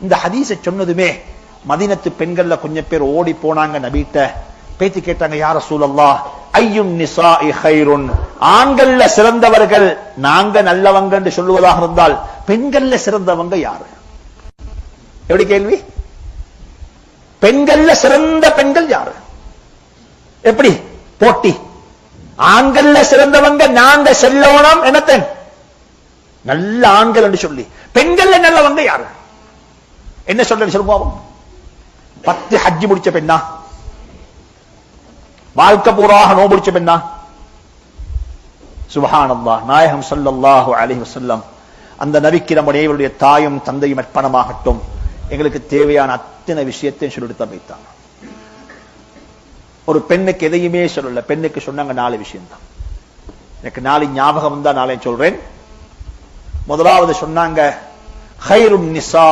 இந்த ஹதீஸை சொன்னதுமே மதீனத்து பெண்கள்ல கொஞ்சம் பேர் ஓடி போனாங்க நபிட்ட. பேத்தி கேட்டாங்க, யா ரசூலல்லாஹ் ஐயுன் நிசாஇ கைருன், ஆண்கள்ல சிறந்தவர்கள் நாங்க நல்லவங்க என்று சொல்லுவதாக இருந்தால் பெண்கள்ல சிறந்தவங்க யாரு? எப்படி கேள்வி? பெண்கள்ல சிறந்த பெண்கள் யாரு? எப்படி போட்டி? ஆண்கள்ல சிறந்தவங்க நாங்க செல்லோனம் என்னத்தன் நல்ல ஆண்கள் என்று சொல்லி, பெண்கள்ல நல்லவங்க யாரு? என்ன சொல்ற சொல்லுவோம்? 10 ஹஜ்ஜி முடிச்ச பெண்ணா? வாழ்க்கை பூராக நோன்பு முடிச்ச பெண்ணா? சுப்ஹானல்லாஹ். நாயகம் ஸல்லல்லாஹு அலைஹி வஸல்லம் அந்த நபிக்கு நம்முடைய தாயும் தந்தையும் அர்ப்பணமாகட்டும், எங்களுக்கு தேவையான அத்தனை விஷயத்தையும் சொல்லிட்டு வைத்தாங்க. ஒரு பெண்ணுக்கு எதையுமே சொல்லல. பெண்ணுக்கு சொன்னாங்க 4 விஷயம் தான். எனக்கு 4 ஞாபகம் தான், 4 சொல்றேன். முதலாவது சொன்னாங்க, கைருன் நிசா